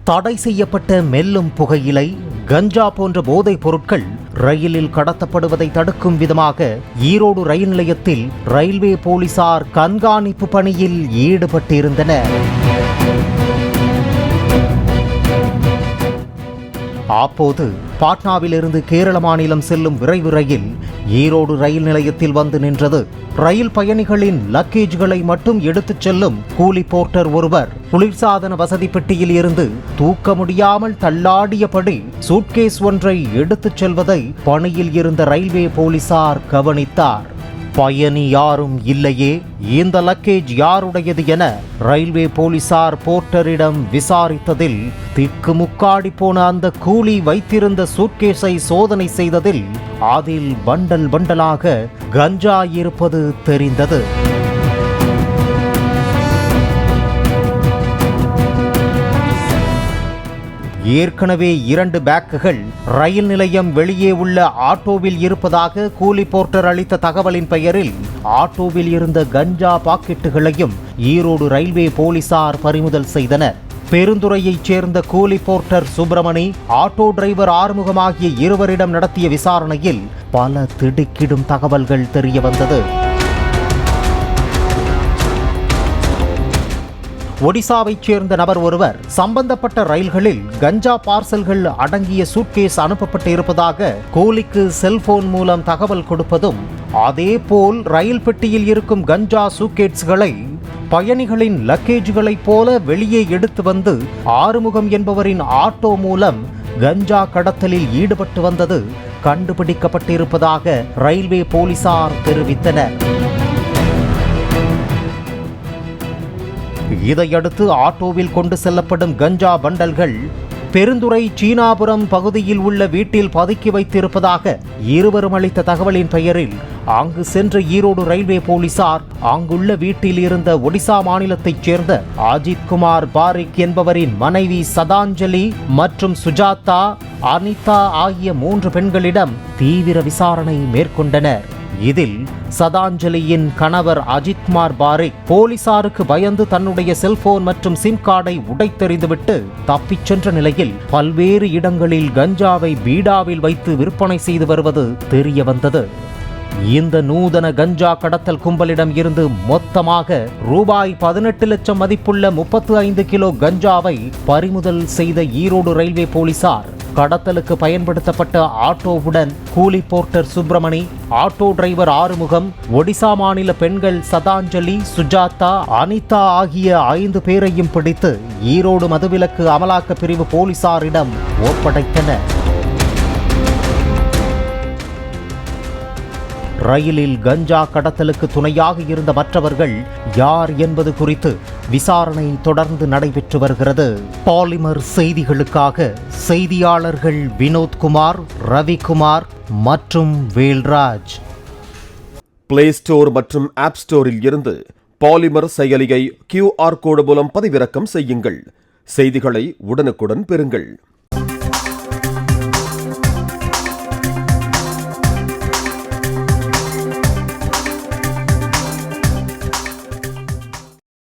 தடை செய்யப்பட்ட மெல்லும் புகையிலை, கஞ்சா போன்ற போதைப் பொருட்கள் ரயிலில் கடத்தப்படுவதை தடுக்கும் விதமாக ஈரோடு ரயில் நிலையத்தில் ரயில்வே போலீசார் கண்காணிப்பு பணியில் ஈடுபட்டிருந்தனர். அப்போது பாட்னாவிலிருந்து கேரள மாநிலம் செல்லும் விரைவு ரயில் ஈரோடு ரயில் நிலையத்தில் வந்து நின்றது. ரயில் பயணிகளின் லக்கேஜ்களை மட்டும் எடுத்துச் செல்லும் கூலி போர்ட்டர் ஒருவர் குளிர்சாதன வசதி பெட்டியில் இருந்து தூக்க முடியாமல் தள்ளாடியபடி சூட்கேஸ் ஒன்றை எடுத்துச் செல்வதை பணியில் இருந்த ரயில்வே போலீசார் கவனித்தார். பயணி யாரும் இல்லையே, இந்த லக்கேஜ் யாருடையது என ரயில்வே போலீசார் போர்ட்டரிடம் விசாரித்ததில் திக்குமுக்காடி போன அந்த கூலி வைத்திருந்த சூட்கேஸை சோதனை செய்ததில் அதில் பண்டல் பண்டலாக கஞ்சா இருப்பது தெரிந்தது. ஏற்கனவே 2 பேக்குகள் ரயில் நிலையம் வெளியே உள்ள ஆட்டோவில் இருப்பதாக கூலி போர்ட்டர் அளித்த தகவலின் பெயரில் ஆட்டோவில் இருந்த கஞ்சா பாக்கெட்டுகளையும் ஈரோடு ரயில்வே போலீசார் பறிமுதல் செய்தனர். பெருந்துறையைச் சேர்ந்த கூலி porter Subramani, auto driver Arumugam ஆகிய இருவரிடம் நடத்திய விசாரணையில் பல திடுக்கிடும் தகவல்கள் தெரியவந்தது. ஒடிசாவைச் சேர்ந்த நபர் ஒருவர் சம்பந்தப்பட்ட ரயில்களில் கஞ்சா பார்சல்கள் அடங்கிய சூட்கேஸ் அனுப்பப்பட்டு இருப்பதாக கூலிக்கு செல்போன் மூலம் தகவல் கொடுப்பதும், அதேபோல் ரயில் பெட்டியில் இருக்கும் கஞ்சா சூட்கேஸ்களை பயணிகளின் லக்கேஜ்களைப் போல வெளியே எடுத்து வந்து ஆறுமுகம் என்பவரின் ஆட்டோ மூலம் கஞ்சா கடத்தலில் ஈடுபட்டு வந்தது கண்டுபிடிக்கப்பட்டிருப்பதாக ரயில்வே போலீசார் தெரிவித்தனர். இதையடுத்து ஆட்டோவில் கொண்டு செல்லப்படும் கஞ்சா பண்டல்கள் பெருந்துறை சீனாபுரம் பகுதியில் உள்ள வீட்டில் பதுக்கி வைத்திருப்பதாக இருவரும் அளித்த தகவலின் பெயரில் அங்கு சென்ற ஈரோடு ரயில்வே போலீசார் அங்குள்ள வீட்டில் இருந்த ஒடிசா மாநிலத்தைச் சேர்ந்த அஜித்குமார் பாரிக் என்பவரின் மனைவி சதாஞ்சலி மற்றும் சுஜாதா, அனிதா ஆகிய 3 பெண்களிடம் தீவிர விசாரணை மேற்கொண்டனர். இதில் சதாஞ்சலியின் கணவர் அஜித்குமார் பாரிக் போலீசாருக்கு பயந்து தன்னுடைய செல்போன் மற்றும் சிம் கார்டை உடைத்தெறிந்துவிட்டு தப்பிச் சென்ற நிலையில் பல்வேறு இடங்களில் கஞ்சாவை பீடாவில் வைத்து விற்பனை செய்து வருவது தெரிய வந்தது. இந்த நூதன கஞ்சா கடத்தல் கும்பலிடம் இருந்து மொத்தமாக ரூபாய் 18 லட்சம் மதிப்புள்ள 35 கிலோ கஞ்சாவை பறிமுதல் செய்த ஈரோடு ரயில்வே போலீசார் கடத்தலுக்கு பயன்படுத்தப்பட்ட ஆட்டோவுடன் கூலி porter Subramani, auto driver Arumugam, Odisha மாநில பெண்கள் சதாஞ்சலி, சுஜாதா, அனிதா ஆகிய 5 பேரையும் பிடித்து ஈரோடு மதுவிலக்கு அமலாக்க பிரிவு போலீசாரிடம் ஒப்படைத்தனர். ரயிலில் கஞ்சா கடத்தலுக்கு துணையாக இருந்த மற்றவர்கள் யார் என்பது குறித்து விசாரணை தொடர்ந்து நடைபெற்று வருகிறது. பாலிமர் செய்திகளுக்காக செய்தியாளர்கள் வினோத்குமார், ரவிக்குமார் மற்றும் வேல்ராஜ். பிளே ஸ்டோர் மற்றும் ஆப் ஸ்டோரில் இருந்து பாலிமர் செயலியை QR கோடு மூலம் பதிவிறக்கம் செய்யுங்கள். செய்திகளை உடனுக்குடன் பெறுங்கள்.